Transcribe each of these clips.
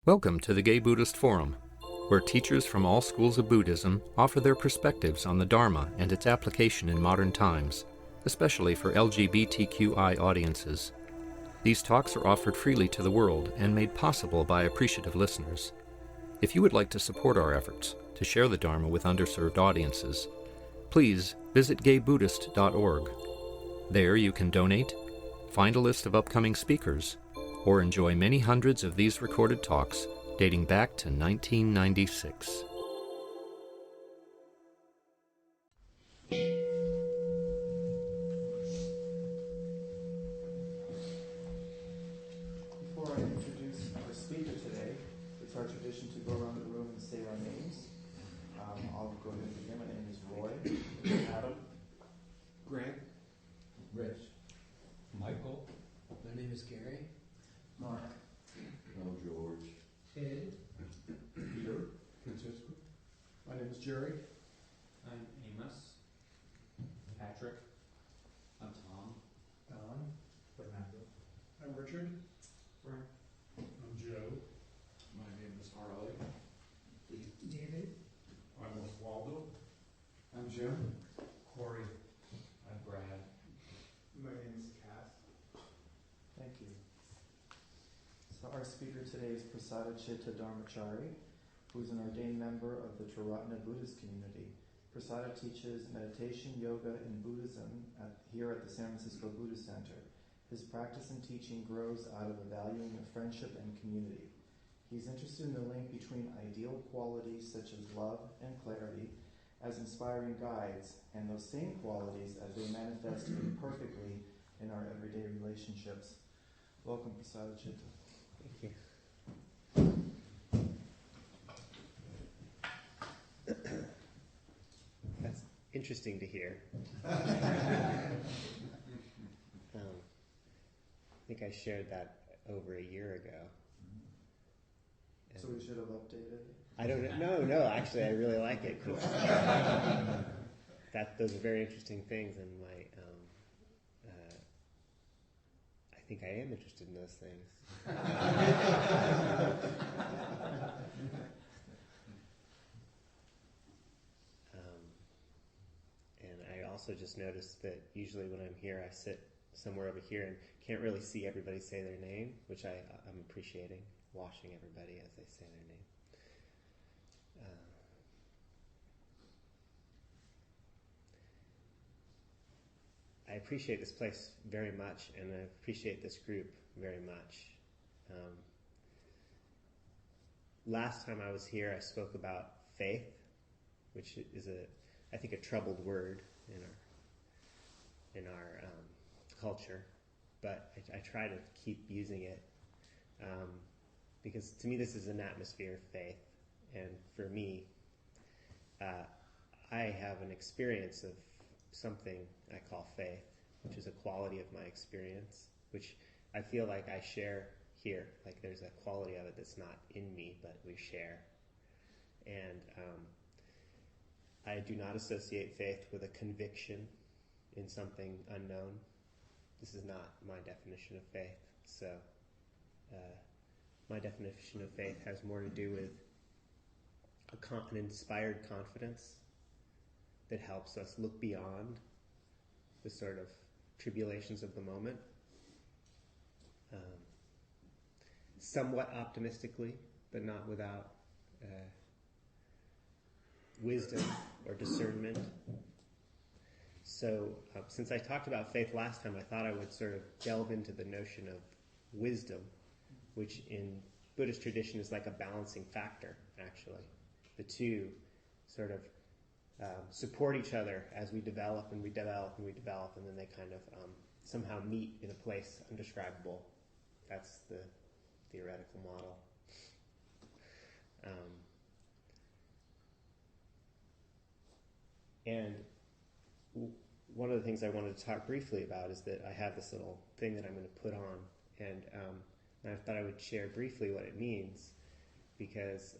Welcome to the Gay Buddhist Forum, where teachers from all schools of Buddhism offer their perspectives on the Dharma and its application in modern times, especially for LGBTQI audiences. These talks are offered freely to the world and made possible by appreciative listeners. If you would like to support our efforts to share the Dharma with underserved audiences, please visit gaybuddhist.org. There you can donate, find a list of upcoming speakers, or enjoy many hundreds of these recorded talks dating back to 1996. Before I introduce our speaker today, it's our tradition to go around the room and say our names. I'll go ahead and begin. My name is Roy. Adam. Grant. Rich. Michael. My name is Gary. Mark. Oh, George. Ed. Peter. Francisco. My name is Jerry. I'm Amos. Patrick. I'm Tom. Don. Fernando. I'm Richard. Frank. I'm Joe. My name is Harley. David. I'm Oswaldo. I'm Jim. Corey. I'm Brad. My name is Cass. Thank you. So our speaker today is Prasadachitta Dharmachari, who is an ordained member of the Triratna Buddhist Community. Prasada teaches meditation, yoga, and Buddhism here at the San Francisco Buddhist Center. His practice and teaching grows out of a valuing of friendship and community. He's interested in the link between ideal qualities such as love and clarity as inspiring guides, and those same qualities as they manifest imperfectly in our everyday relationships. Welcome, Prasadachitta. Thank you. That's interesting to hear. I think I shared that over a year ago. So we should have updated it? I don't know. No, actually, I really like it. 'Cause those are very interesting things, and I think I am interested in those things. And I also just noticed that usually when I'm here, I sit somewhere over here and can't really see everybody say their name, which I'm appreciating, watching everybody as they say their name. I appreciate this place very much, and I appreciate this group very much. Last time I was here, I spoke about faith, which is I think a troubled word in our culture, but I try to keep using it because to me this is an atmosphere of faith, and for me, I have an experience of something I call faith, which is a quality of my experience, which I feel like I share here. Like there's a quality of it that's not in me, but we share. And I do not associate faith with a conviction in something unknown. This is not my definition of faith. So my definition of faith has more to do with an inspired confidence that helps us look beyond the sort of tribulations of the moment, somewhat optimistically, but not without wisdom or discernment. So since I talked about faith last time, I thought I would sort of delve into the notion of wisdom, which in Buddhist tradition is like a balancing factor, actually. The two sort of support each other as we develop and we develop and we develop, and then they kind of somehow meet in a place undescribable. That's the theoretical model. And one of the things I wanted to talk briefly about is that I have this little thing that I'm going to put on, and I thought I would share briefly what it means, because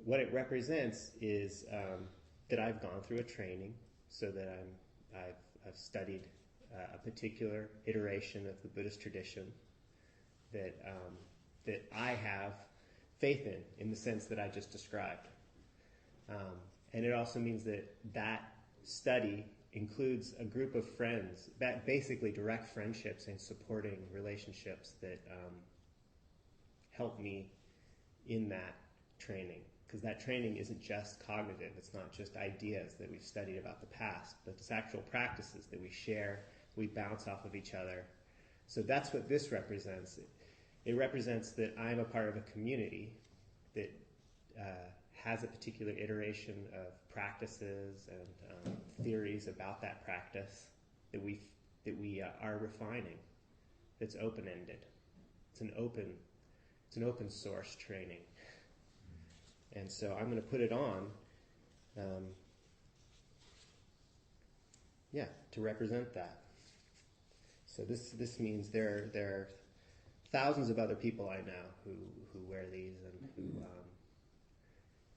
what it represents is that I've gone through a training, so that I've studied a particular iteration of the Buddhist tradition that that I have faith in the sense that I just described. And it also means that that study includes a group of friends, basically direct friendships and supporting relationships that help me in that training. Because that training isn't just cognitive, it's not just ideas that we've studied about the past, but it's actual practices that we share, we bounce off of each other. So that's what this represents. It represents that I'm a part of a community that has a particular iteration of practices and theories about that practice that we are refining. That's open-ended. It's an open source training. And so I'm going to put it on, to represent that. So this means there are thousands of other people I know who wear these and who,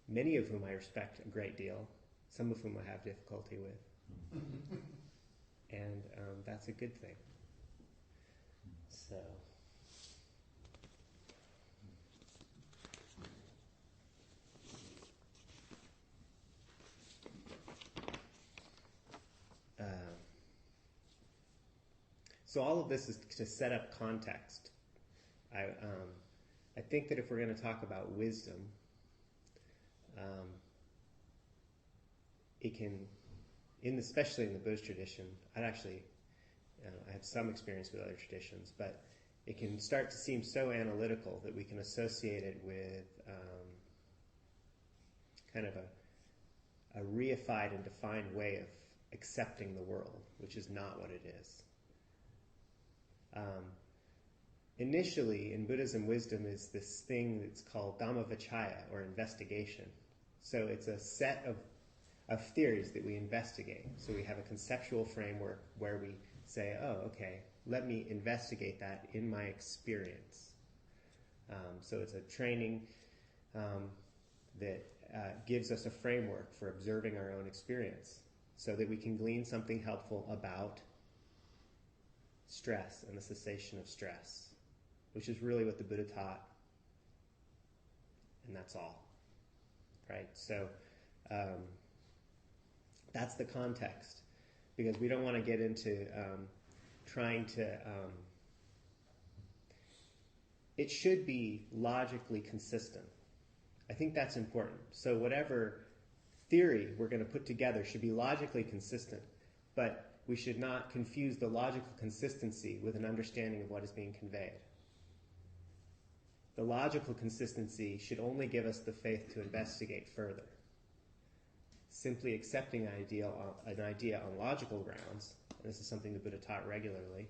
many of whom I respect a great deal, some of whom I have difficulty with. And that's a good thing. So... So all of this is to set up context. I think that if we're going to talk about wisdom, it can, especially in the Buddhist tradition, I have some experience with other traditions, but it can start to seem so analytical that we can associate it with kind of a reified and defined way of accepting the world, which is not what it is. Initially, in Buddhism, wisdom is this thing that's called Dhammavicaya, or investigation. So it's a set of theories that we investigate. So we have a conceptual framework where we say, oh, okay, let me investigate that in my experience. So it's a training that gives us a framework for observing our own experience so that we can glean something helpful about stress and the cessation of stress, which is really what the Buddha taught, and that's all, right? So that's the context, because we don't want to get into trying to... it should be logically consistent. I think that's important. So whatever theory we're going to put together should be logically consistent, but we should not confuse the logical consistency with an understanding of what is being conveyed. The logical consistency should only give us the faith to investigate further. Simply accepting an idea on logical grounds, and this is something the Buddha taught regularly,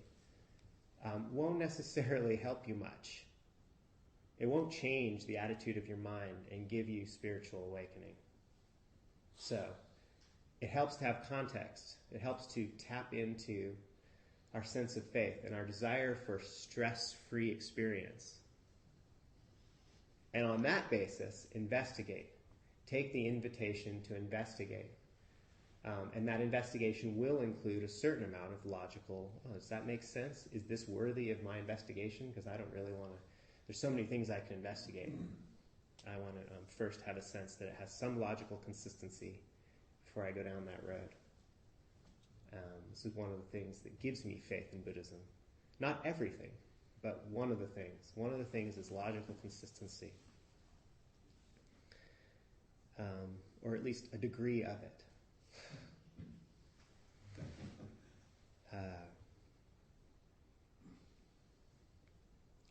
won't necessarily help you much. It won't change the attitude of your mind and give you spiritual awakening. So, it helps to have context. It helps to tap into our sense of faith and our desire for stress-free experience. And on that basis, investigate. Take the invitation to investigate. And that investigation will include a certain amount of logical, does that make sense? Is this worthy of my investigation? Because I don't really want to, there's so many things I can investigate. I want to first have a sense that it has some logical consistency before I go down that road. This is one of the things that gives me faith in Buddhism. Not everything, but one of the things. One of the things is logical consistency. Or at least a degree of it.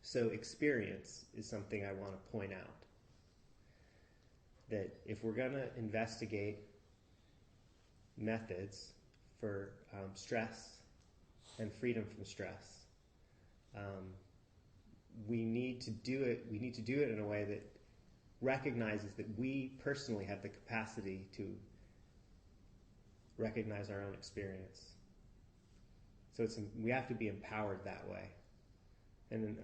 So experience is something I want to point out. That if we're going to investigate methods for stress and freedom from stress, we need to do it in a way that recognizes that we personally have the capacity to recognize our own experience. So we have to be empowered that way. And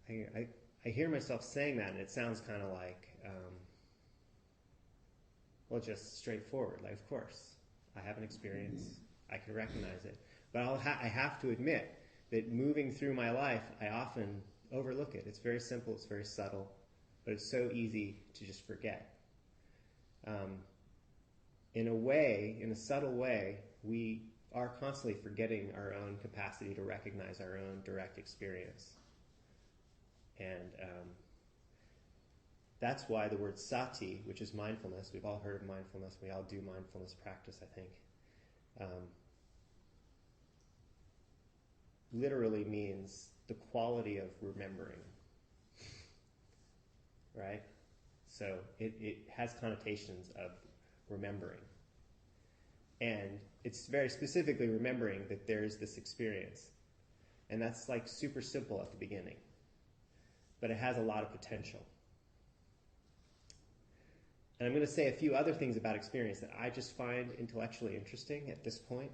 I hear myself saying that, and it sounds kind of like, just straightforward. Like, of course, I have an experience. I can recognize it. But I have to admit that moving through my life, I often overlook it. It's very simple, it's very subtle, but it's so easy to just forget. In a way, in a subtle way, we are constantly forgetting our own capacity to recognize our own direct experience. And that's why the word sati, which is mindfulness, we've all heard of mindfulness, we all do mindfulness practice, I think, literally means the quality of remembering, right? So it has connotations of remembering. And it's very specifically remembering that there is this experience. And that's like super simple at the beginning. But it has a lot of potential. And I'm going to say a few other things about experience that I just find intellectually interesting at this point.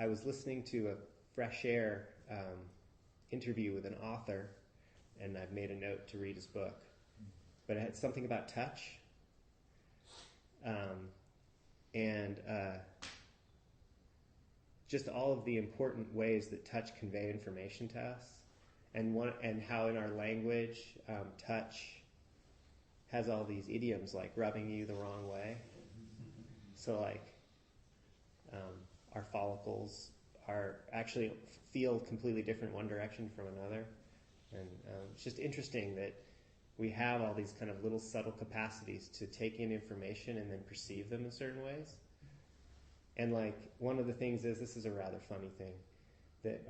I was listening to a Fresh Air interview with an author, and I've made a note to read his book. But it had something about touch. And just all of the important ways that touch convey information to us, and how in our language, touch has all these idioms like rubbing you the wrong way. So like our follicles are actually feel completely different one direction from another. And it's just interesting that we have all these kind of little subtle capacities to take in information and then perceive them in certain ways. And like one of the things is, this is a rather funny thing, that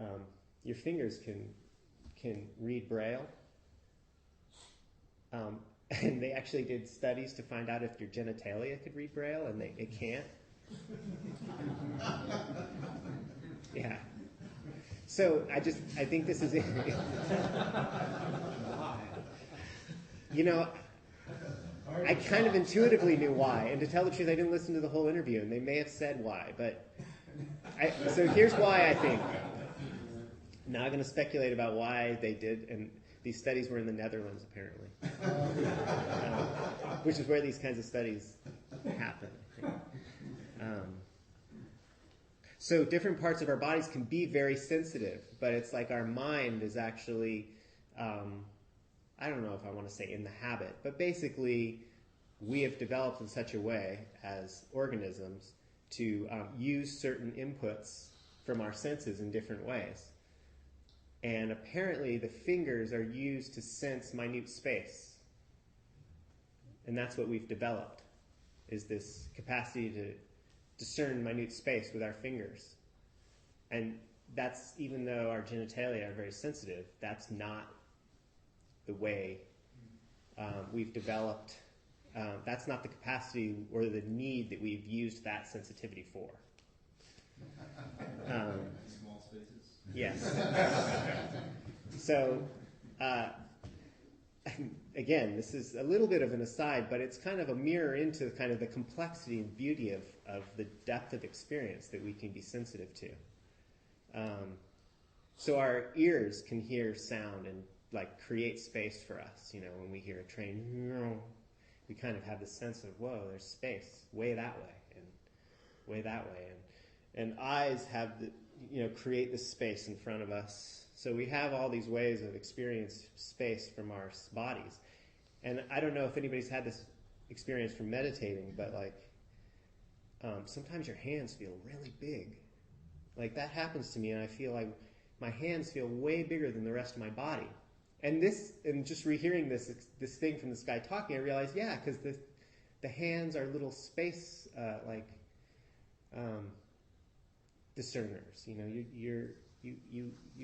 your fingers can read Braille. And they actually did studies to find out if your genitalia could read Braille, and it can't. Yeah. So I think this is you know, I kind of intuitively knew why, and to tell the truth, I didn't listen to the whole interview, and they may have said why, but so here's why I think. Now I'm going to speculate about why they did, and these studies were in the Netherlands, apparently, which is where these kinds of studies happen, I think. So different parts of our bodies can be very sensitive, but it's like our mind is actually, I don't know if I want to say in the habit, but basically we have developed in such a way as organisms to use certain inputs from our senses in different ways. And apparently the fingers are used to sense minute space. And that's what we've developed, is this capacity to discern minute space with our fingers. And that's, even though our genitalia are very sensitive, that's not the way we've developed. That's not the capacity or the need that we've used that sensitivity for. Small spaces. Yes. So, again, this is a little bit of an aside, but it's kind of a mirror into kind of the complexity and beauty of the depth of experience that we can be sensitive to. So our ears can hear sound and like create space for us. You know, when we hear a train, we kind of have the sense of, whoa, there's space way that way and way that way. And eyes have the, create this space in front of us. So we have all these ways of experience space from our bodies. And I don't know if anybody's had this experience from meditating, but like sometimes your hands feel really big. Like that happens to me, and I feel like my hands feel way bigger than the rest of my body. And just rehearing this thing from this guy talking, I realized, yeah, because the hands are little space discerners. You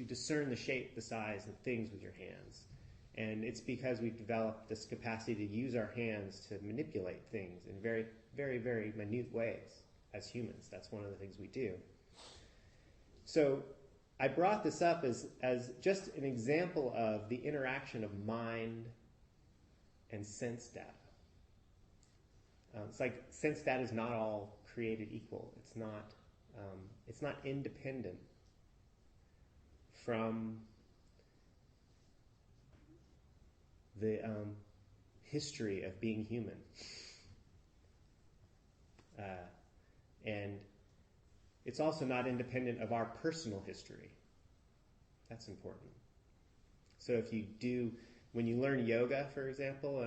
discern the shape, the size of things with your hands. And it's because we've developed this capacity to use our hands to manipulate things in very, very, very minute ways as humans. That's one of the things we do. So I brought this up as just an example of the interaction of mind and sense data. It's like sense data is not all created equal. It's not independent from the history of being human. And it's also not independent of our personal history. That's important. So when you learn yoga, for example,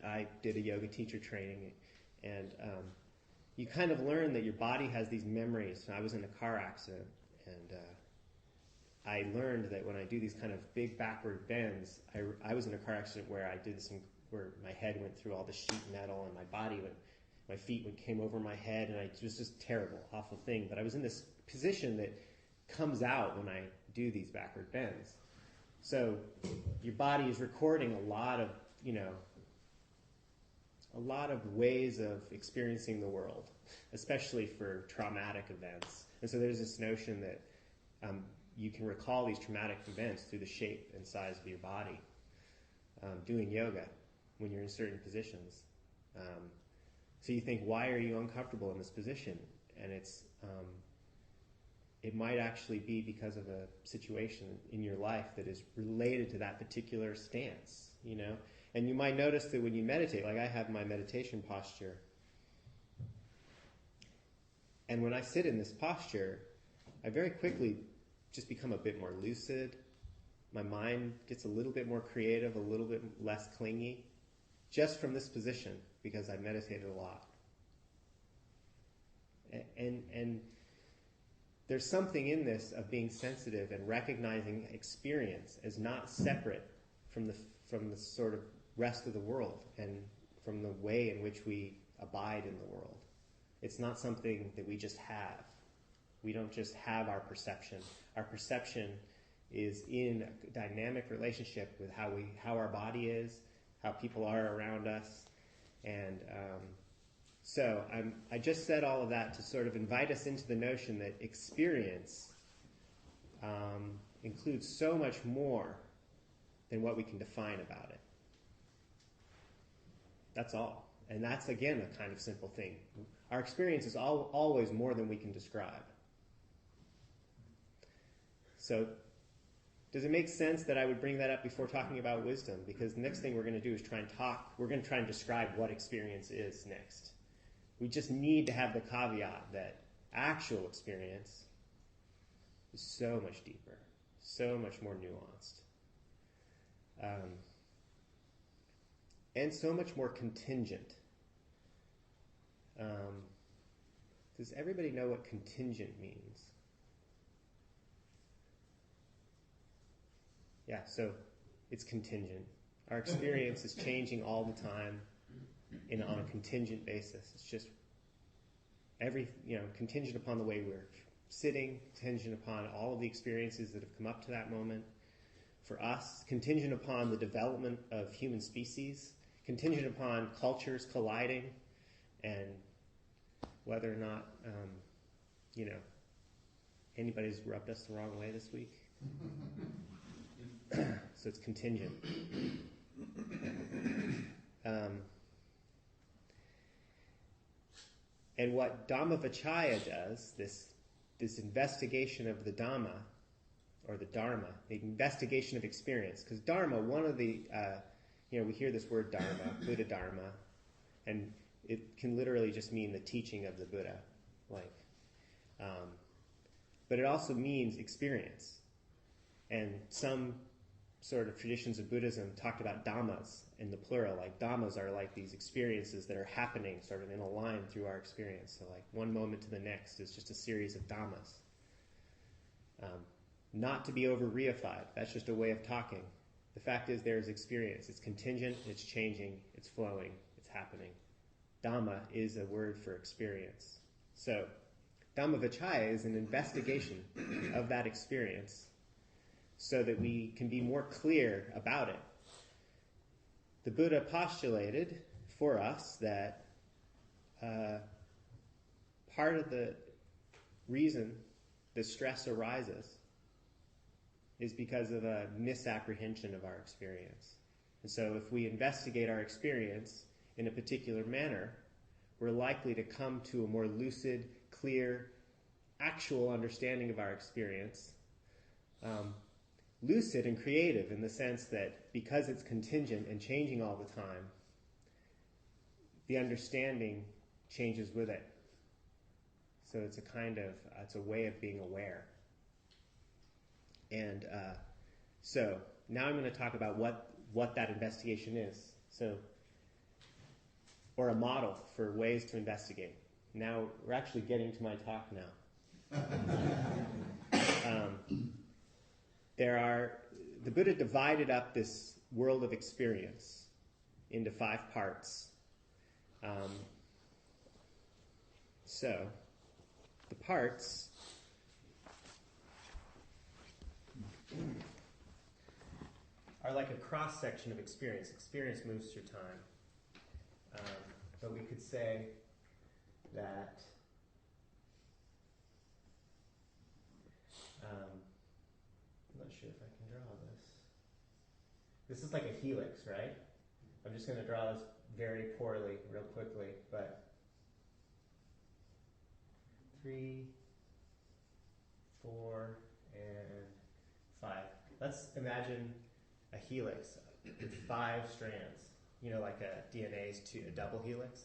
I did a yoga teacher training, and you kind of learn that your body has these memories. I was in a car accident, and I learned that when I do these kind of big backward bends, I was in a car accident where I did this, where my head went through all the sheet metal, and my feet came over my head, and it was just terrible, awful thing. But I was in this position that comes out when I do these backward bends. So your body is recording a lot of ways of experiencing the world, especially for traumatic events. And so there's this notion that you can recall these traumatic events through the shape and size of your body, doing yoga when you're in certain positions. So you think, why are you uncomfortable in this position? And it might actually be because of a situation in your life that is related to that particular stance, And you might notice that when you meditate, like I have my meditation posture, and when I sit in this posture, I very quickly just become a bit more lucid. My mind gets a little bit more creative, a little bit less clingy, just from this position, because I meditated a lot. And there's something in this of being sensitive and recognizing experience as not separate from the sort of rest of the world and from the way in which we abide in the world. It's not something that we just have. We don't just have our perception. Our perception is in a dynamic relationship with how our body is, how people are around us, and so I just said all of that to sort of invite us into the notion that experience includes so much more than what we can define about it. That's all. And that's, again, a kind of simple thing. Our experience is always more than we can describe. So does it make sense that I would bring that up before talking about wisdom? Because the next thing we're going to do is we're going to try and describe what experience is next. We just need to have the caveat that actual experience is so much deeper, so much more nuanced, and so much more contingent. Does everybody know what contingent means? Yeah, so it's contingent. Our experience is changing all the time on a contingent basis. It's just contingent upon the way we're sitting, contingent upon all of the experiences that have come up to that moment. For us, contingent upon the development of human species, contingent upon cultures colliding, and whether or not, anybody's rubbed us the wrong way this week. So it's contingent. And what Dhammavicaya does, this investigation of the Dhamma, or the Dharma, the investigation of experience, because Dharma, one of the, we hear this word Dharma, Buddha Dharma, and it can literally just mean the teaching of the Buddha, but it also means experience. And some sort of traditions of Buddhism talked about dhammas in the plural, like dhammas are like these experiences that are happening sort of in a line through our experience. So like one moment to the next is just a series of dhammas. Not to be over-reified, that's just a way of talking. The fact is there's experience. It's contingent, it's changing, it's flowing, it's happening. Dhamma is a word for experience. So Dhammavicaya is an investigation of that experience so that we can be more clear about it. The Buddha postulated for us that part of the reason the stress arises is because of a misapprehension of our experience. And so if we investigate our experience in a particular manner, we're likely to come to a more lucid, clear, actual understanding of our experience. Lucid and creative in the sense that because it's contingent and changing all the time, the understanding changes with it. So it's it's a way of being aware. And so now I'm going to talk about what that investigation is. So, or a model for ways to investigate. Now we're actually getting to my talk now. The Buddha divided up this world of experience into 5 parts. So, the parts are like a cross-section of experience. Experience moves through time. But we could say that I'm not sure if I can draw this. This is like a helix, right? I'm just going to draw this very poorly, real quickly, but 3, 4, and 5. Let's imagine a helix with 5 strands. You know, like a DNA is a double helix.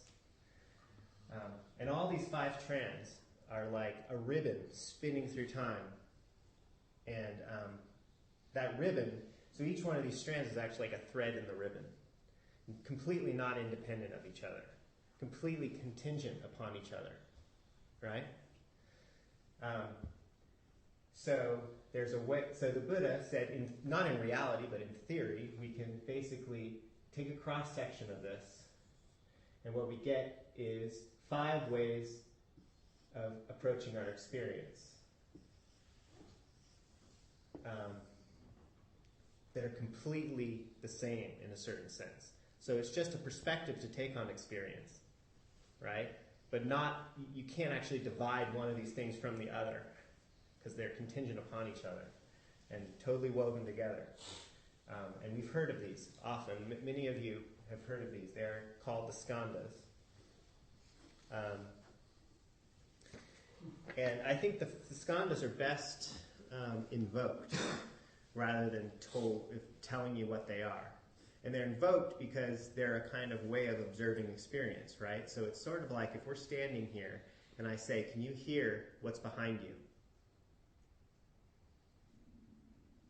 And all these 5 strands are like a ribbon spinning through time. And that ribbon, so each one of these strands is actually like a thread in the ribbon, completely not independent of each other, completely contingent upon each other, right? So there's a way. So the Buddha said, not in reality, but in theory, we can basically take a cross section of this, and what we get is 5 ways of approaching our experience that are completely the same in a certain sense. So it's just a perspective to take on experience, right? But you can't actually divide one of these things from the other because they're contingent upon each other and totally woven together. And we've heard of these often. Many of you have heard of these. They're called the skandhas. And I think the skandhas are best invoked rather than telling you what they are. And they're invoked because they're a kind of way of observing experience, right? So it's sort of like if we're standing here and I say, can you hear what's behind you?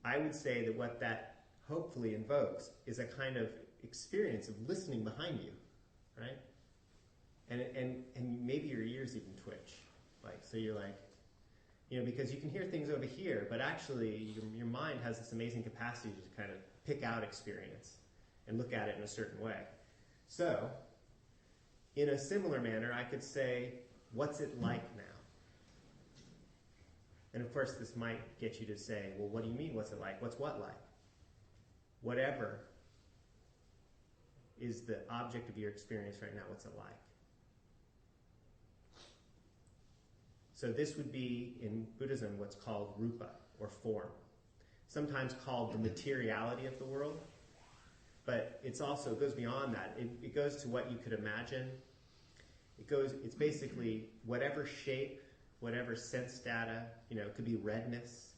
I would say that what that hopefully invokes is a kind of experience of listening behind you, right? And maybe your ears even twitch. So you're like, because you can hear things over here, but actually your mind has this amazing capacity to kind of pick out experience and look at it in a certain way. So, in a similar manner, I could say, what's it like now? And of course, this might get you to say, well, what do you mean, what's it like? What's what like? Whatever is the object of your experience right now, what's it like? So this would be, in Buddhism, what's called rupa, or form. Sometimes called the materiality of the world, but it goes beyond that. It goes to what you could imagine. It's basically whatever shape, whatever sense data, it could be redness,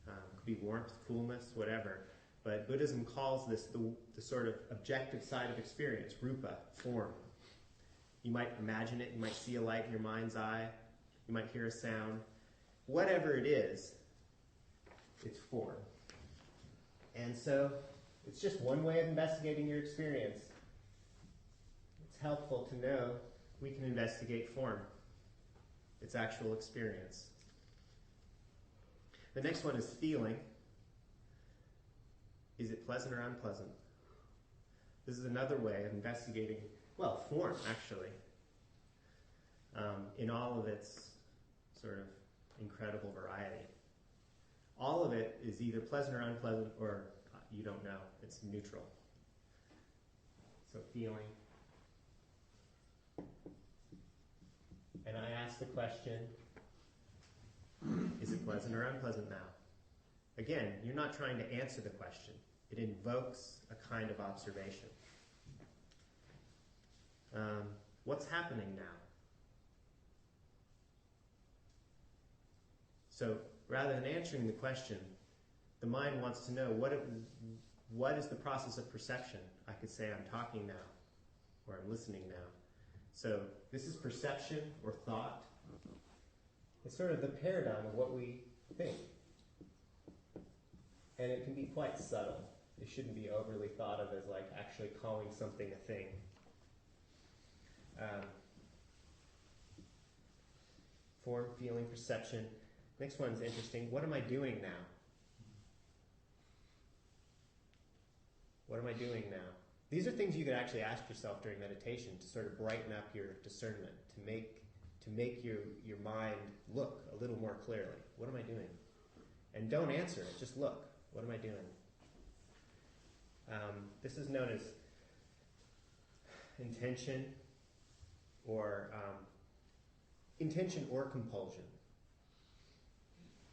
could be warmth, coolness, whatever. But Buddhism calls this the sort of objective side of experience, rupa, form. You might imagine it, you might see a light in your mind's eye, you might hear a sound. Whatever it is, it's form. And so it's just one way of investigating your experience. It's helpful to know we can investigate form, its actual experience. The next one is feeling. Is it pleasant or unpleasant? This is another way of investigating, form, actually, in all of its sort of incredible variety. All of it is either pleasant or unpleasant, or you don't know. It's neutral. So feeling. And I ask the question, is it pleasant or unpleasant now? Again, you're not trying to answer the question. It invokes a kind of observation. What's happening now? So rather than answering the question, the mind wants to know what is the process of perception. I could say I'm talking now, or I'm listening now. So this is perception or thought. It's sort of the paradigm of what we think. And it can be quite subtle. It shouldn't be overly thought of as like actually calling something a thing. Form, feeling, perception. Next one's interesting. What am I doing now? What am I doing now? These are things you could actually ask yourself during meditation to sort of brighten up your discernment, to make your mind look a little more clearly. What am I doing? And don't answer it, just look. What am I doing? This is known as intention or compulsion.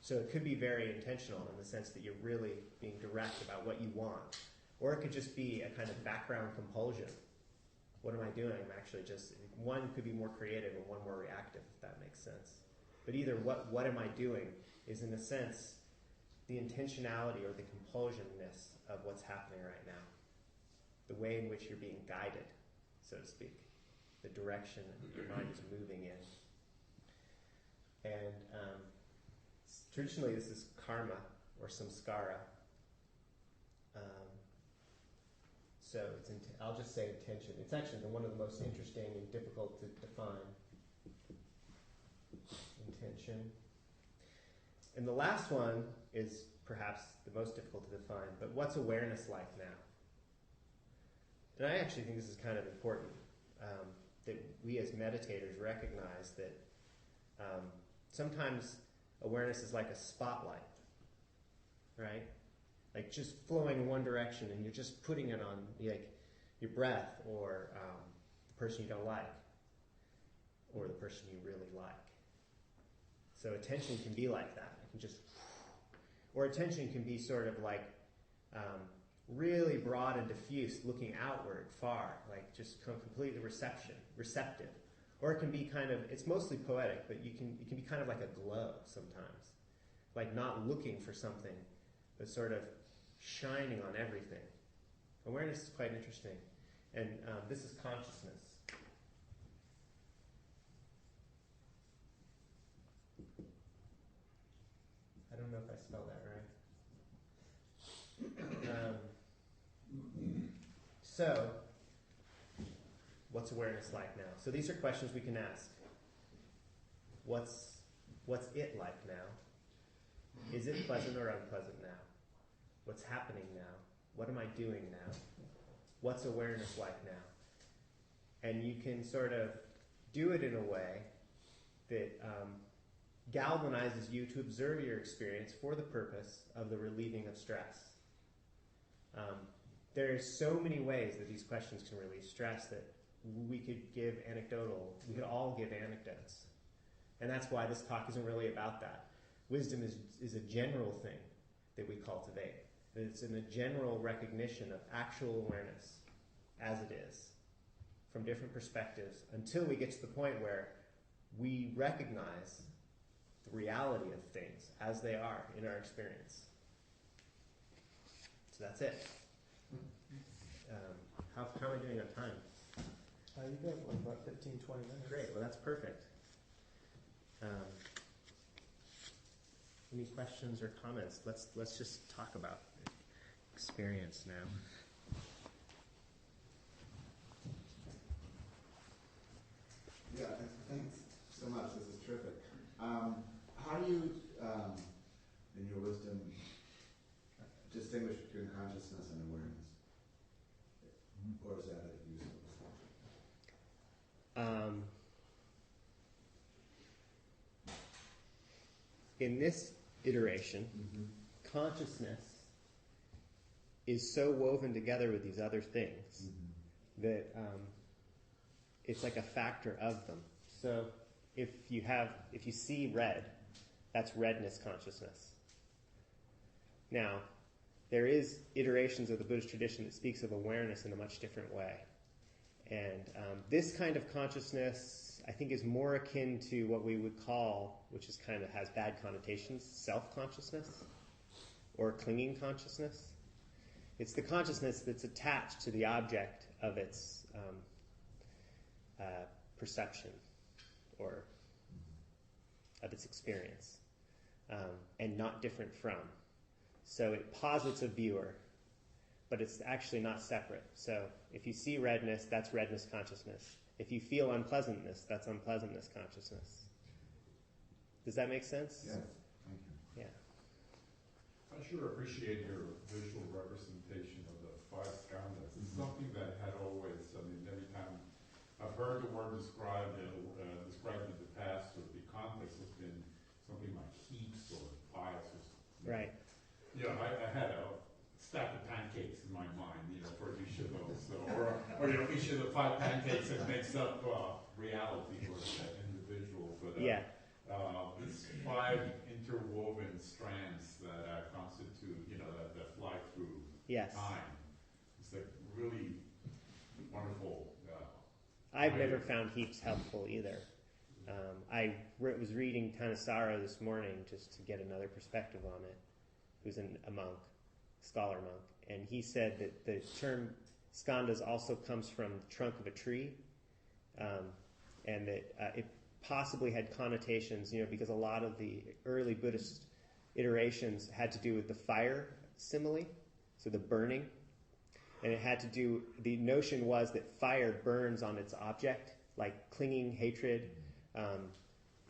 So it could be very intentional in the sense that you're really being direct about what you want. Or it could just be a kind of background compulsion. What am I doing? I'm actually just, one could be more creative and one more reactive, if that makes sense. But either what am I doing is in a sense the intentionality or the compulsionness of what's happening right now. The way in which you're being guided, so to speak. The direction that your mind is moving in. And traditionally this is karma or samskara. So I'll just say intention. It's actually one of the most interesting and difficult to define. Intention. And the last one is perhaps the most difficult to define, but what's awareness like now? And I actually think this is kind of important, that we as meditators recognize that sometimes awareness is like a spotlight, right? Like just flowing in one direction and you're just putting it on like your breath or the person you don't like or the person you really like. So attention can be like that. It can just, or attention can be sort of like really broad and diffuse, looking outward, far, like just completely receptive. Or it can be kind of, it's mostly poetic, but it can be kind of like a glow sometimes. Like not looking for something, but sort of shining on everything. Awareness is quite interesting. And this is consciousness. I don't know if I spelled that right. So, what's awareness like now? So these are questions we can ask. What's it like now? Is it pleasant or unpleasant now? What's happening now? What am I doing now? What's awareness like now? And you can sort of do it in a way that galvanizes you to observe your experience for the purpose of the relieving of stress. There are so many ways that these questions can relieve stress that we could all give anecdotes. And that's why this talk isn't really about that. Wisdom is a general thing that we cultivate. It's in a general recognition of actual awareness as it is, from different perspectives, until we get to the point where we recognize the reality of things as they are in our experience. So that's it. How am I doing on time? You got like about 15, 20 minutes. Great, well that's perfect. Any questions or comments? Let's just talk about experience now. Yeah, thanks so much. This is terrific. How do you, in your wisdom, distinguish between consciousness and awareness? Or is that a useful distinction? In this iteration, consciousness is so woven together with these other things that it's like a factor of them. So if you see red, that's redness consciousness. Now, there is iterations of the Buddhist tradition that speaks of awareness in a much different way. And this kind of consciousness, I think, is more akin to what we would call, which is kind of has bad connotations, self-consciousness or clinging consciousness. It's the consciousness that's attached to the object of its perception or of its experience, and not different from. So it posits a viewer, but it's actually not separate. So if you see redness, that's redness consciousness. If you feel unpleasantness, that's unpleasantness consciousness. Does that make sense? Yes, thank you. Yeah. I sure appreciate your visual representation of the five skandhas. It's something that had always, I mean, every time I've heard the word described in the past, or the context has been something like heaps or piles or something. Right. You know, I had a stack of pancakes in my mind, you know, for each of those. So, or you know, each of the five pancakes that makes up reality for that individual. But it's five interwoven strands that constitute, you know, that fly through time. It's like really wonderful. I've never found heaps helpful either. I was reading Thanissaro this morning just to get another perspective on it, who's a monk, scholar monk, and he said that the term skandhas also comes from the trunk of a tree, and that it possibly had connotations, you know, because a lot of the early Buddhist iterations had to do with the fire simile, so the burning, and it had to do, the notion was that fire burns on its object, like clinging, hatred,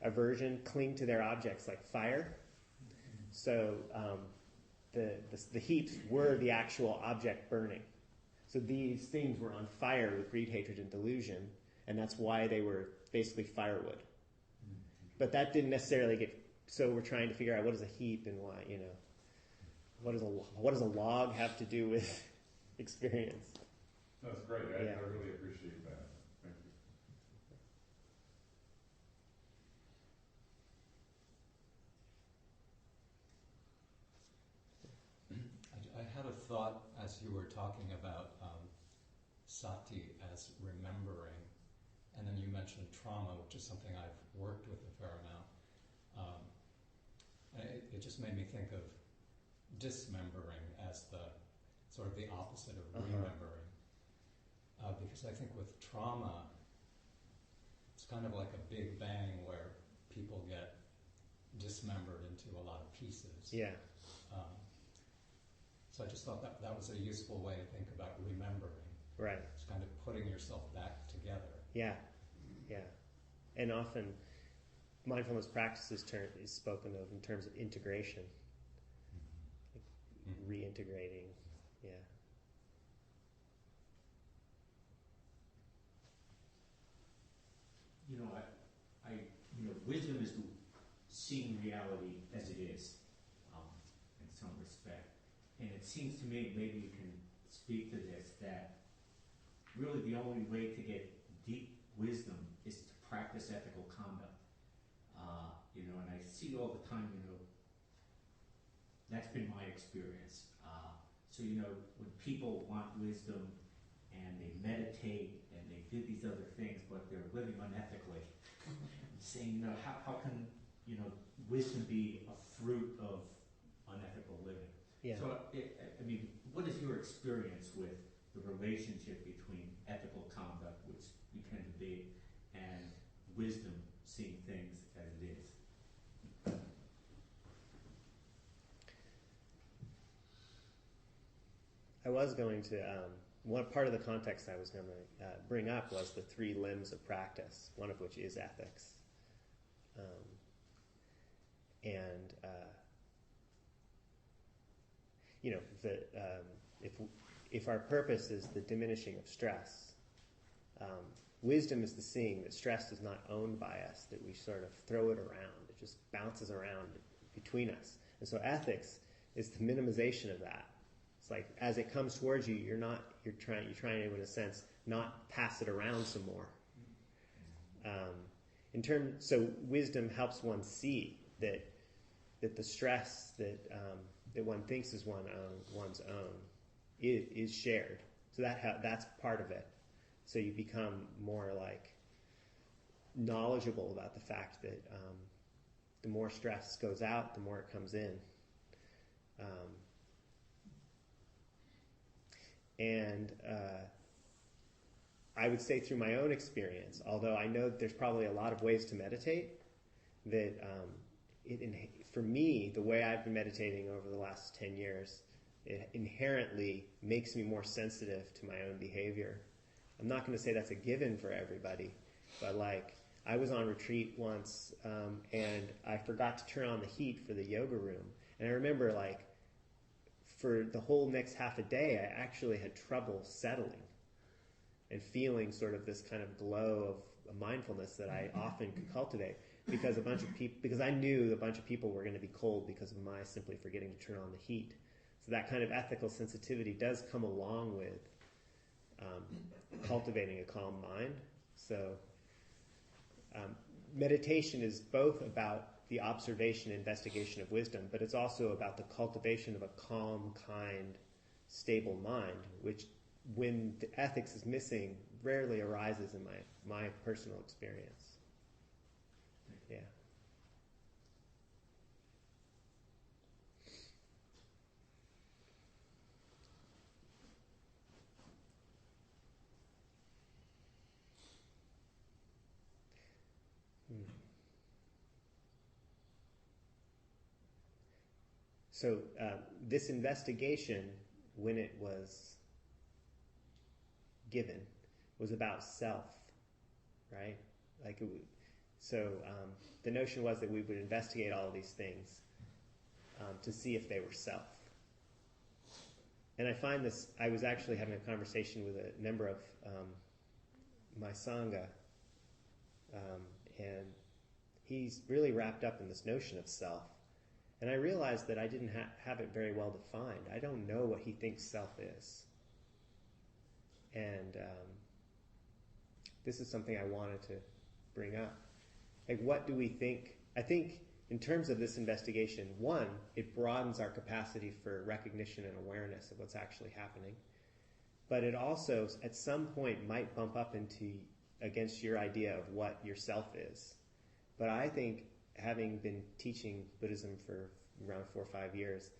aversion, cling to their objects like fire. So the heaps were the actual object burning. So these things were on fire with greed, hatred, and delusion, and that's why they were basically firewood. But that didn't necessarily get. So we're trying to figure out what is a heap and why, you know, what does a log have to do with experience? That's great. I really appreciate that. Thank you. I had a thought as you were talking about sati as remembering, and then you mentioned trauma, which is something I've worked with a fair amount. And it just made me think of dismembering as the sort of the opposite of remembering. Because I think with trauma, it's kind of like a big bang where people get dismembered into a lot of pieces. Yeah. So I just thought that was a useful way to think about remembering. Right. It's kind of putting yourself back together. Yeah. Yeah. And often mindfulness practices is spoken of in terms of integration. Like reintegrating. Yeah. You know, wisdom is seeing reality as it is, in some respect. And it seems to me, maybe you can speak to this, that really the only way to get deep wisdom is to practice ethical conduct. And I see all the time, that's been my experience. So when people want wisdom and they meditate and they do these other things, but they're living unethically, saying, how can, wisdom be a fruit of unethical living? Yeah. So, what is your experience with the relationship between ethical conduct, which we tend to be, and wisdom, seeing things as it is? I was going to, one part of the context I was going to bring up was the three limbs of practice, one of which is ethics. If our purpose is the diminishing of stress, wisdom is the seeing that stress is not owned by us, that we sort of throw it around. It just bounces around between us. And so ethics is the minimization of that. It's like as it comes towards you, you're trying to, in a sense, not pass it around some more. So wisdom helps one see that the stress that one thinks is one's own is shared. So that's part of it. So you become more like knowledgeable about the fact that the more stress goes out, the more it comes in. I would say through my own experience, although I know that there's probably a lot of ways to meditate, that for me, the way I've been meditating over the last 10 years, it inherently makes me more sensitive to my own behavior. I'm not going to say that's a given for everybody, but like I was on retreat once and I forgot to turn on the heat for the yoga room. And I remember like for the whole next half a day, I actually had trouble settling and feeling sort of this kind of glow of mindfulness that I often could cultivate because because I knew a bunch of people were going to be cold because of my simply forgetting to turn on the heat. So that kind of ethical sensitivity does come along with cultivating a calm mind. So meditation is both about the observation and investigation of wisdom, but it's also about the cultivation of a calm, kind, stable mind, which when the ethics is missing, rarely arises in my personal experience. Yeah. So this investigation, when it was given, was about self, right? The notion was that we would investigate all of these things to see if they were self. And I find this, I was actually having a conversation with a member of my sangha, and he's really wrapped up in this notion of self. And I realized that I didn't have it very well defined. I don't know what he thinks self is. And this is something I wanted to bring up. Like, what do we think? I think in terms of this investigation, one, it broadens our capacity for recognition and awareness of what's actually happening. But it also, at some point, might bump up against your idea of what your self is. But I think, having been teaching Buddhism for around 4 or 5 years,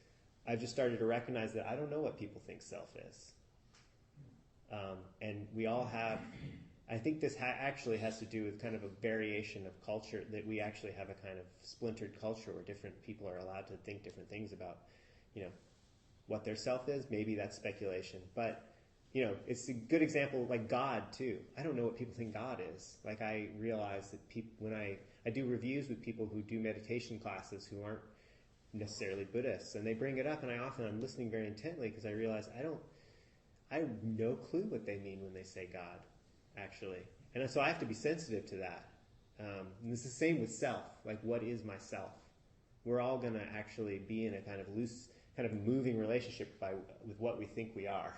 I've just started to recognize that I don't know what people think self is. And we all have, I think this actually has to do with kind of a variation of culture, that we actually have a kind of splintered culture where different people are allowed to think different things about, what their self is. Maybe that's speculation. But, it's a good example, like God, too. I don't know what people think God is. Like, I realize that when I do reviews with people who do meditation classes who aren't necessarily Buddhists, and they bring it up, and I'm listening very intently because I realize I have no clue what they mean when they say God, actually. And so I have to be sensitive to that. And it's the same with self. Like, what is myself? We're all going to actually be in a kind of loose, kind of moving relationship with what we think we are.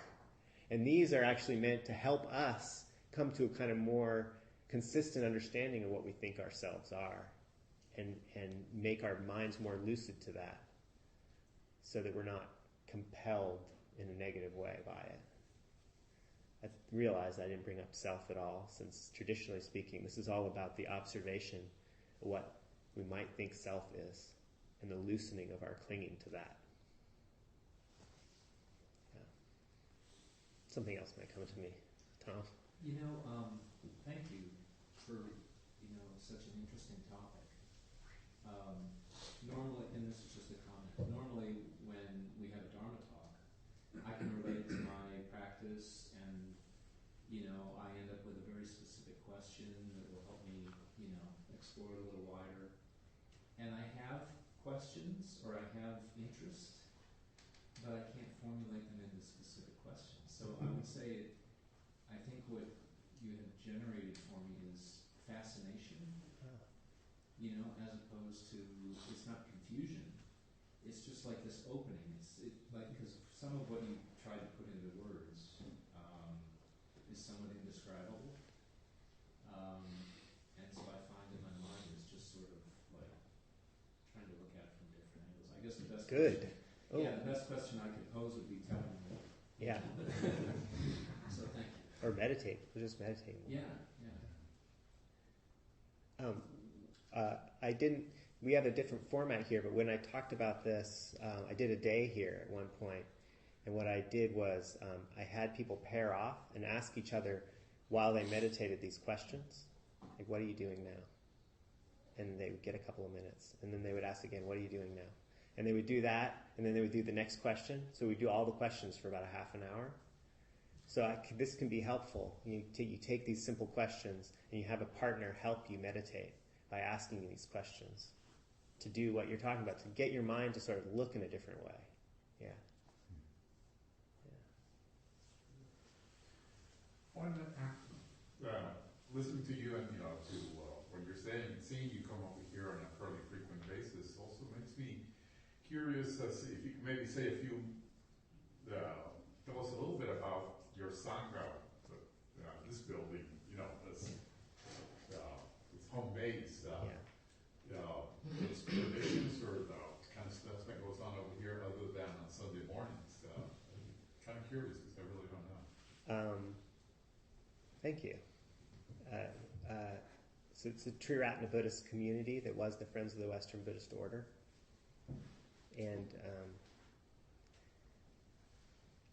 And these are actually meant to help us come to a kind of more consistent understanding of what we think ourselves are, and make our minds more lucid to that, so that we're not compelled in a negative way by it. I realized I didn't bring up self at all, since traditionally speaking, this is all about the observation of what we might think self is, and the loosening of our clinging to that. Yeah. Something else might come to me. Tom? Thank you for, such an interesting topic. Normally, and this is just a comment, normally when we have a Dharma talk, I can relate to my practice, and, I end up with a very specific question that will help me, explore it a little wider. And I have questions, or I have interest, but I can't formulate them into specific questions. So I would say, I think what you have generated for me is fascination, as opposed to, it's not confusion. It's just like this opening. Because some of what you tried to put into words is somewhat indescribable. And so I find that my mind is just sort of like trying to look at it from different angles. I guess the best Good. question, the best question I could pose would be telling me. Yeah. So thank you. Or meditate. We're just meditating. Yeah. We have a different format here, but when I talked about this, I did a day here at one point, and what I did was I had people pair off and ask each other while they meditated these questions. Like, what are you doing now? and they would get a couple of minutes, and then they would ask again, what are you doing now? And they would do that, and then they would do the next question. So we do all the questions for about a half an hour. So this can be helpful. You take these simple questions, and you have a partner help you meditate by asking you these questions to do what you're talking about, to get your mind to sort of look in a different way. Yeah. Listening to you and to what you're saying and seeing you come over here on a fairly frequent basis also makes me curious. If you could maybe say a few, tell us a little bit about your sangha, this building. It's home-made stuff. It's traditions or the kind of stuff that goes on over here other than on Sunday mornings. I'm kind of curious because I really don't know. Thank you. So it's the Triratna Buddhist Community that was the Friends of the Western Buddhist Order. And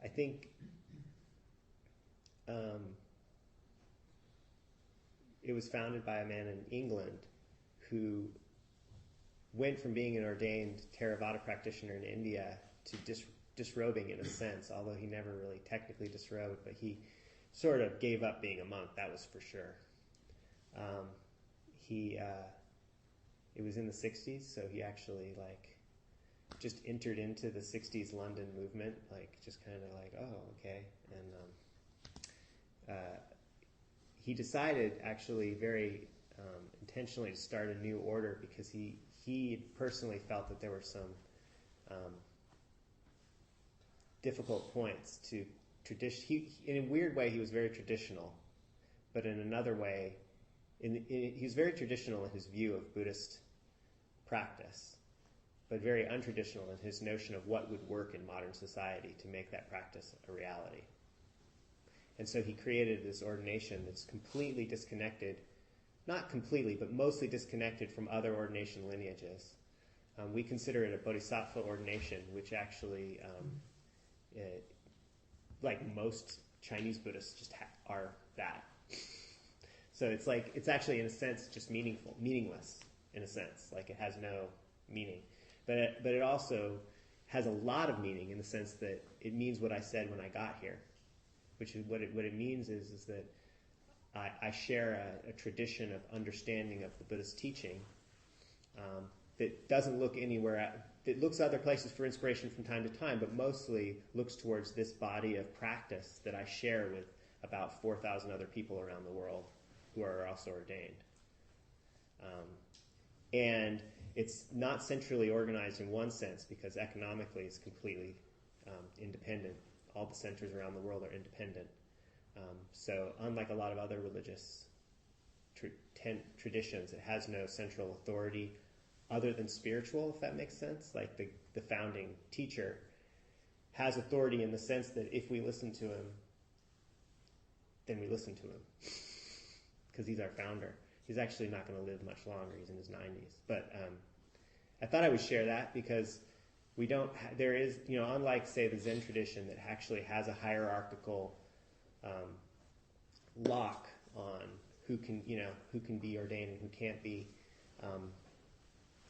I think it was founded by a man in England who went from being an ordained Theravada practitioner in India to disrobing in a sense, although he never really technically disrobed, but he sort of gave up being a monk, that was for sure. It was in the 60s, so he actually just entered into the 60s London movement, just kind of oh, okay. And he decided actually very intentionally to start a new order because he personally felt that there were some difficult points to tradition. In a weird way, he was very traditional, but in another way, he was very traditional in his view of Buddhist practice, but very untraditional in his notion of what would work in modern society to make that practice a reality. And so he created this ordination that's completely disconnected, not completely, but mostly disconnected from other ordination lineages. We consider it a bodhisattva ordination, which actually, like most Chinese Buddhists, just are that. So it's actually in a sense just meaningless in a sense, it has no meaning, but it also has a lot of meaning in the sense that it means what I said when I got here, which is what it means is that I share a tradition of understanding of the Buddhist teaching that doesn't look anywhere. It looks other places for inspiration from time to time, but mostly looks towards this body of practice that I share with about 4,000 other people around the world who are also ordained. And it's not centrally organized in one sense because economically it's completely independent. All the centers around the world are independent. So unlike a lot of other religious traditions, it has no central authority other than spiritual, if that makes sense. Like the founding teacher has authority in the sense that if we listen to him, then we listen to him. Because he's our founder. He's actually not going to live much longer. He's in his 90s. But I thought I would share that because we don't. There is, unlike say the Zen tradition that actually has a hierarchical lock on who can be ordained and who can't be.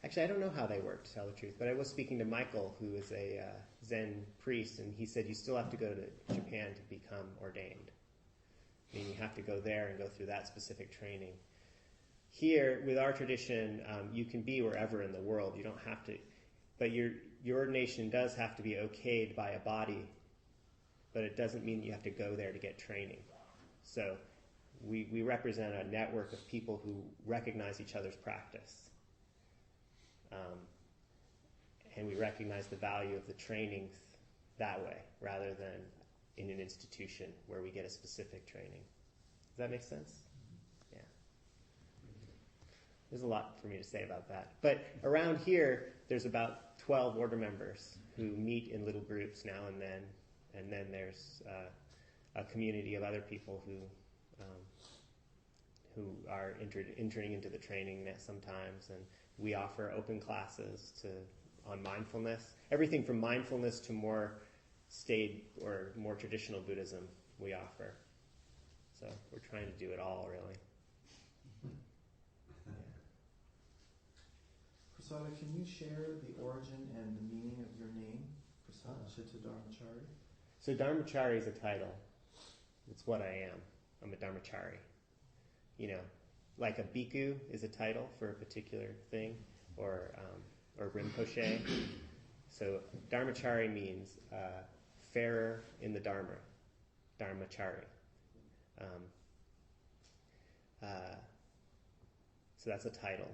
Actually, I don't know how they work, to tell the truth. But I was speaking to Michael, who is a Zen priest, and he said you still have to go to Japan to become ordained. I mean, you have to go there and go through that specific training. Here, with our tradition, you can be wherever in the world. You don't have to, but your ordination does have to be okayed by a body, but it doesn't mean you have to go there to get training. So we represent a network of people who recognize each other's practice. And we recognize the value of the training that way, rather than in an institution where we get a specific training. Does that make sense? Yeah. There's a lot for me to say about that. But around here, there's about 12 order members who meet in little groups now and then there's a community of other people who are entering into the training sometimes, and we offer open classes on mindfulness. Everything from mindfulness to more staid or more traditional Buddhism we offer. So we're trying to do it all, really. Prasada, can you share the origin and the meaning of your name, Prasadachitta Dharmachari? So Dharmachari is a title. It's what I am. I'm a Dharmachari. You know, like a bhikkhu is a title for a particular thing, or Rinpoche. So Dharmachari means farer in the Dharma. Dharmachari. So that's a title.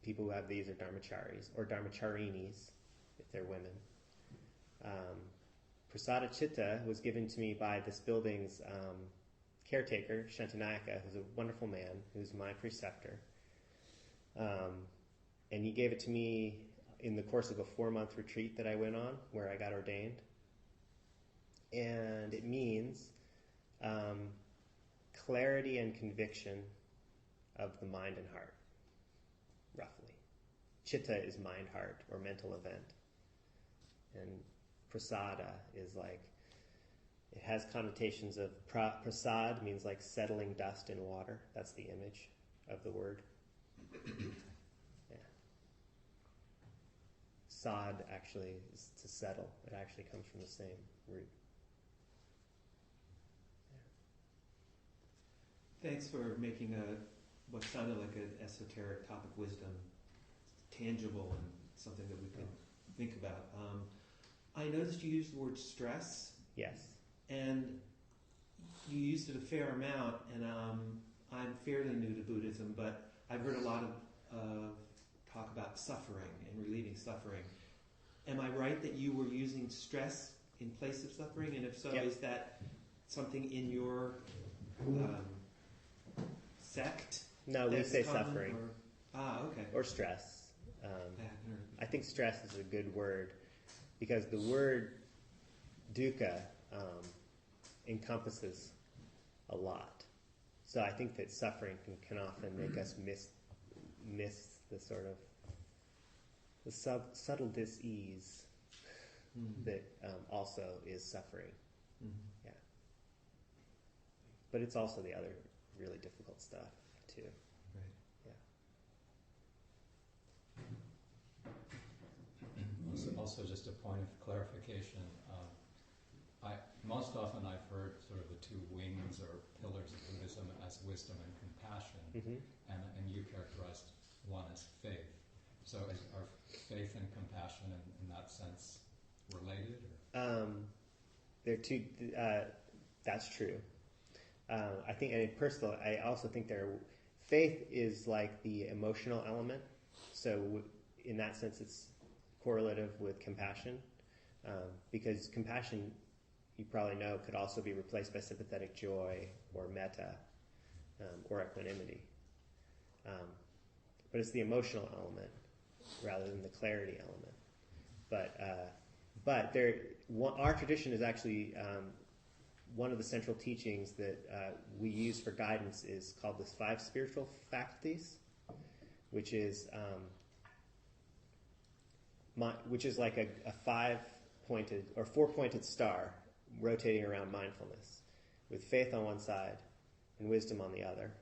People who have these are Dharmacharis, or Dharmacharinis, if they're women. Prasadachitta was given to me by this building's caretaker, Shantanayaka, who's a wonderful man, who's my preceptor. And he gave it to me in the course of a 4-month retreat that I went on, where I got ordained. And it means clarity and conviction of the mind and heart, roughly. Chitta is mind, heart, or mental event. And prasada is like, it has connotations of prasad means like settling dust in water. That's the image of the word. Yeah. Sad actually is to settle. It actually comes from the same root. Yeah. Thanks for making what sounded like an esoteric topic, wisdom, tangible and something that we can think about. I noticed you used the word stress. Yes. And you used it a fair amount, and I'm fairly new to Buddhism, but I've heard a lot of talk about suffering and relieving suffering. Am I right that you were using stress in place of suffering? And if so, Yep. is that something in your sect? No, we that's say common, suffering. Okay. Or stress. Yeah, I think stress is a good word, because the word dukkha encompasses a lot. So I think that suffering can often make us miss the sort of the subtle dis-ease that also is suffering. Yeah. But it's also the other really difficult stuff too. Right. Yeah. Also, just a point of clarification. Most often I've heard sort of the two wings or pillars of Buddhism as wisdom and compassion, and you characterized one as faith. So are faith and compassion in that sense related? Or? They're two. That's true. I think, and personally, I also think faith is like the emotional element. So in that sense, it's correlative with compassion, because compassion, you probably know, could also be replaced by sympathetic joy or metta or equanimity. But it's the emotional element rather than the clarity element. But our tradition is actually one of the central teachings that we use for guidance is called the 5 spiritual faculties, which is like a 5-pointed or 4-pointed star rotating around mindfulness, with faith on one side and wisdom on the other,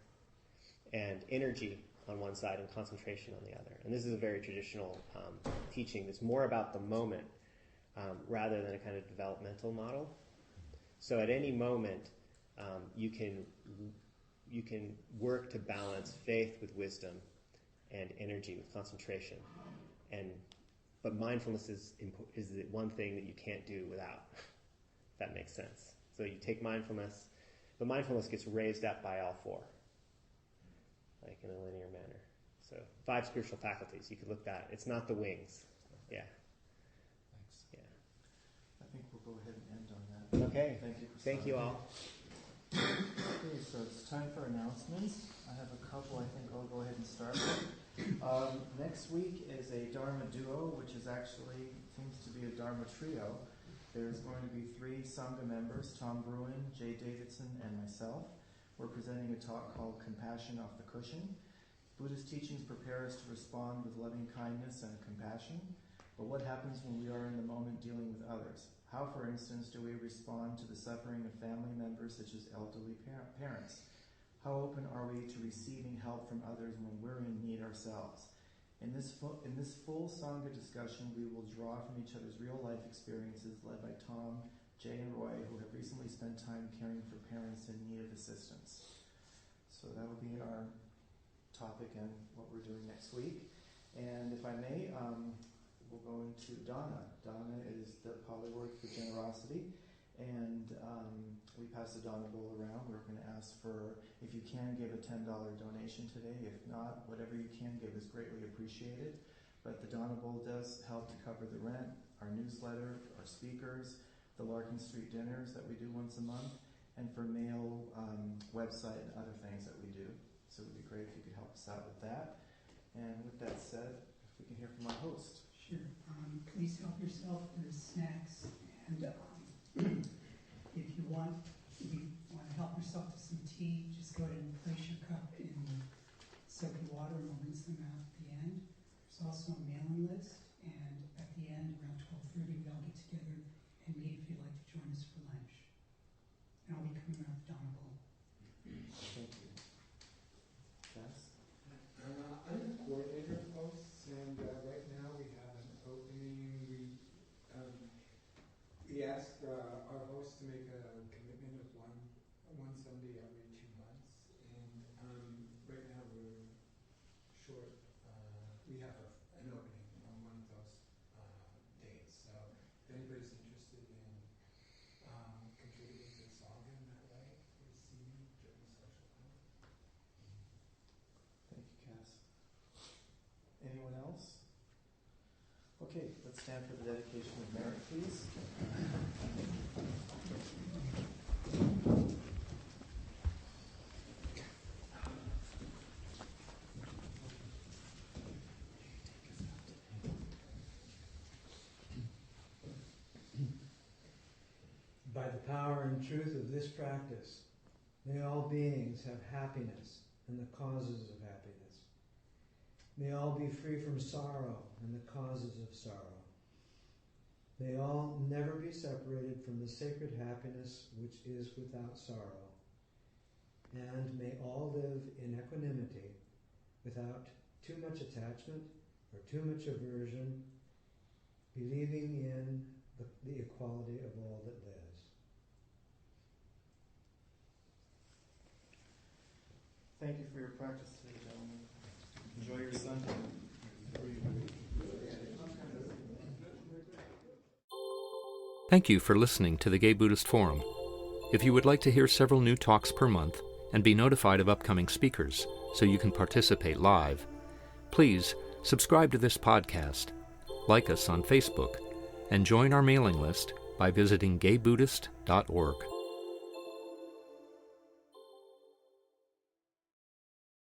and energy on one side and concentration on the other. And this is a very traditional teaching that's more about the moment rather than a kind of developmental model. So at any moment, you can work to balance faith with wisdom and energy with concentration. But mindfulness is the one thing that you can't do without. If that makes sense. So you take mindfulness, but mindfulness gets raised up by all 4, like in a linear manner. So 5 spiritual faculties. You could look that. It's not the wings. Yeah. Thanks. Yeah. I think we'll go ahead and end on that. Okay. Thank you. Thank you all. Okay, so it's time for announcements. I have a couple. I think I'll go ahead and start with. Next week is a Dharma duo, which is actually seems to be a Dharma trio. There's going to be 3 Sangha members, Tom Bruin, Jay Davidson, and myself. We're presenting a talk called Compassion Off the Cushion. Buddhist teachings prepare us to respond with loving kindness and compassion. But what happens when we are in the moment dealing with others? How, for instance, do we respond to the suffering of family members such as elderly parents? How open are we to receiving help from others when we're in need ourselves? In this full sangha discussion, we will draw from each other's real-life experiences led by Tom, Jay, and Roy, who have recently spent time caring for parents in need of assistance. So that will be our topic and what we're doing next week. And if I may, we'll go into Dana. Dana is the Pali word for generosity. And we pass the Dana bowl around. We're going to ask for, if you can, give a $10 donation today. If not, whatever you can give is greatly appreciated. But the Dana bowl does help to cover the rent, our newsletter, our speakers, the Larkin Street dinners that we do once a month, and for mail, website, and other things that we do. So it would be great if you could help us out with that. And with that said, if we can hear from our host. Sure. Please help yourself to the snacks. And if you want to help yourself to some tea, just go ahead and place your cup in soapy water and we'll rinse them out at the end. There's also a mailing list, and at the end, around 12:30, we all get together and meet if you'd like to join us for lunch. And I'll be coming around the Dana Bowl. Thank you. Jess? I'm the coordinator of hosts, and right now we have an opening. We ask our hosts to make a commitment of one Sunday every 2 months, and right now we're short. We have an opening on one of those dates, so if anybody's interested in contributing to the sangha in that way, please see me during the social hour. Thank you, Cass. Anyone else? Okay, let's stand for the dedication of merit, please. By the power and truth of this practice, may all beings have happiness and the causes of happiness. May all be free from sorrow and the causes of sorrow. May all never be separated from the sacred happiness which is without sorrow. And may all live in equanimity without too much attachment or too much aversion, believing in the equality of all that lives. Thank you for your practice today, gentlemen. Enjoy your Sunday. Thank you for listening to the Gay Buddhist Forum. If you would like to hear several new talks per month and be notified of upcoming speakers so you can participate live, please subscribe to this podcast, like us on Facebook, and join our mailing list by visiting gaybuddhist.org.